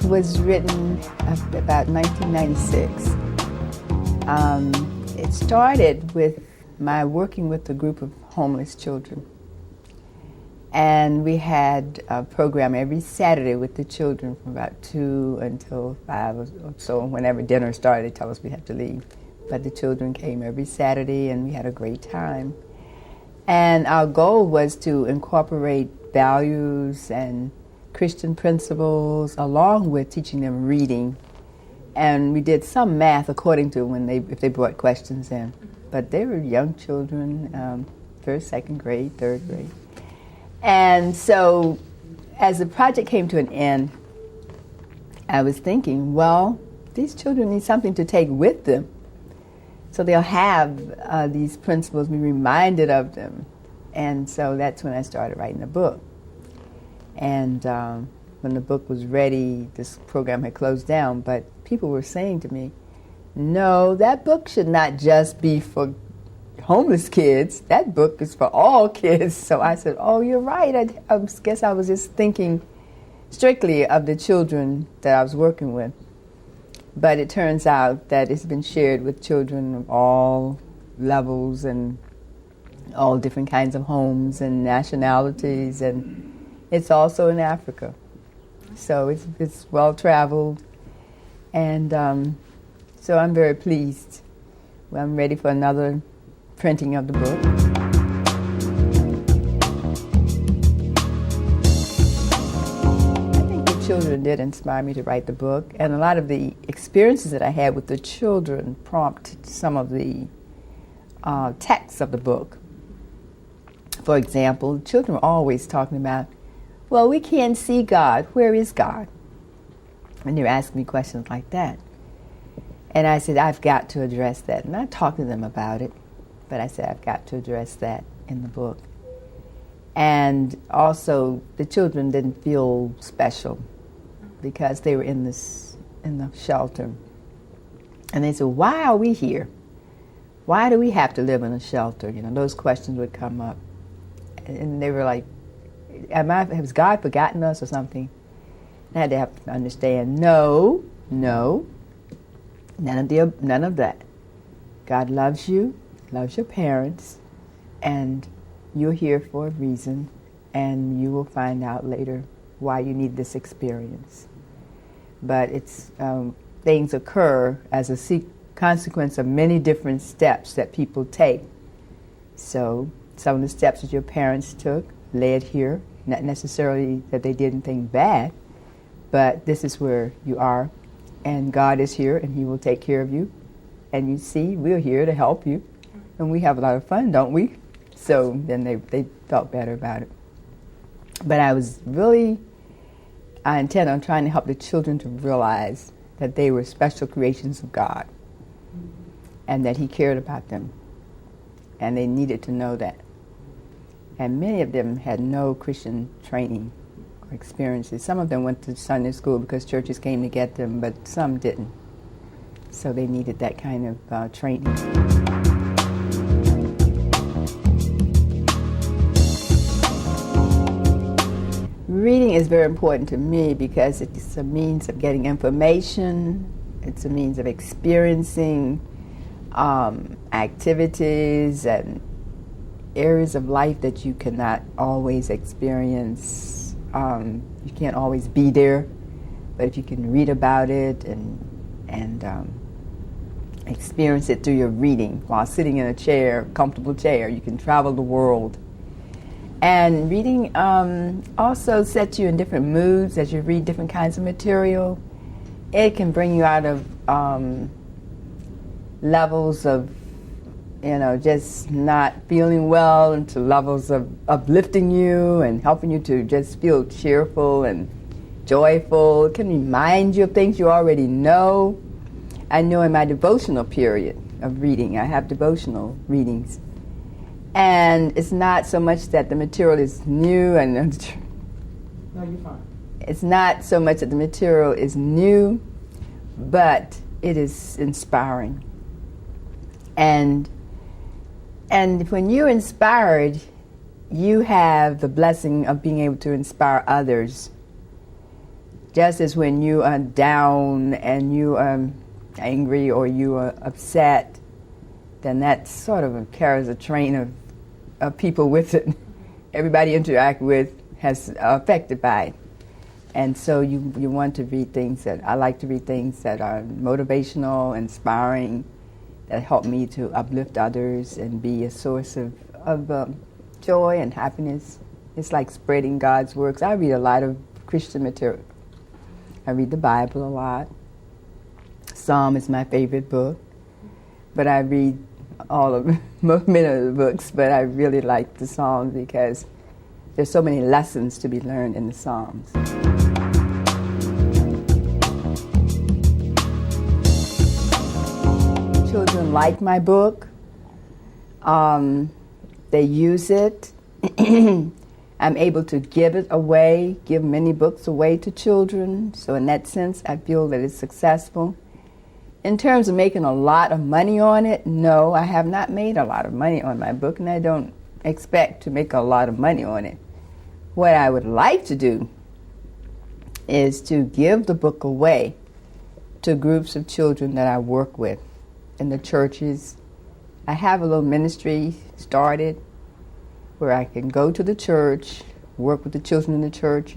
was written about 1996. It started with my working with a group of homeless children. And we had a program every Saturday with the children from about 2 until 5 or so. Whenever dinner started, they tell us we have to leave. But the children came every Saturday, and we had a great time. And our goal was to incorporate values and Christian principles along with teaching them reading. And we did some math according to if they brought questions in. But they were young children, first, second grade, third grade. And so as the project came to an end, I was thinking, well, these children need something to take with them. So they'll have these principles, be reminded of them. And so that's when I started writing the book. And when the book was ready, this program had closed down, but people were saying to me, no, that book should not just be for homeless kids. That book is for all kids. So I said, oh, you're right. I guess I was just thinking strictly of the children that I was working with. But it turns out that it's been shared with children of all levels and all different kinds of homes and nationalities, and it's also in Africa. So it's well-traveled, and so I'm very pleased. I'm ready for another printing of the book. I think the children did inspire me to write the book, and a lot of the experiences that I had with the children prompted some of the texts of the book. For example, children were always talking about, well, we can't see God. Where is God? And they were asking me questions like that. And I said, I've got to address that. And I talked to them about it. But I said, I've got to address that in the book. And also, the children didn't feel special because they were in the shelter. And they said, why are we here? Why do we have to live in a shelter? You know, those questions would come up. And they were like, has God forgotten us or something? And I had to have to understand, no, none of that. God loves you. Loves your parents, and you're here for a reason, and you will find out later why you need this experience. But it's things occur as a consequence of many different steps that people take. So some of the steps that your parents took led here, not necessarily that they did anything bad, but this is where you are, and God is here, and He will take care of you. And you see, we're here to help you. And we have a lot of fun, don't we? So then they felt better about it. But I was really intent on trying to help the children to realize that they were special creations of God and that He cared about them. And they needed to know that. And many of them had no Christian training or experiences. Some of them went to Sunday school because churches came to get them, but some didn't. So they needed that kind of training. Reading is very important to me because it's a means of getting information, it's a means of experiencing activities and areas of life that you cannot always experience. You can't always be there, but if you can read about it and experience it through your reading while sitting in a chair, comfortable chair, you can travel the world. And reading also sets you in different moods as you read different kinds of material. It can bring you out of levels of, just not feeling well into levels of uplifting you and helping you to just feel cheerful and joyful. It can remind you of things you already know. I know in my devotional period of reading, I have devotional readings. And it's not so much that the material is new and no, you're fine. It's not so much that the material is new, but it is inspiring. And when you're inspired, you have the blessing of being able to inspire others just as when you are down and you are angry or you are upset, then that sort of carries a train of people with it. Everybody you interact with has affected by it. And so you want to read things I like to read things that are motivational, inspiring, that help me to uplift others and be a source of joy and happiness. It's like spreading God's works. I read a lot of Christian material. I read the Bible a lot. Psalm is my favorite book. But I read many of the books, but I really like the Psalms because there's so many lessons to be learned in the Psalms. Children like my book. They use it. I'm able to give it away, give many books away to children. So in that sense, I feel that it's successful. In terms of making a lot of money on it, no, I have not made a lot of money on my book, and I don't expect to make a lot of money on it. What I would like to do is to give the book away to groups of children that I work with in the churches. I have a little ministry started where I can go to the church, work with the children in the church,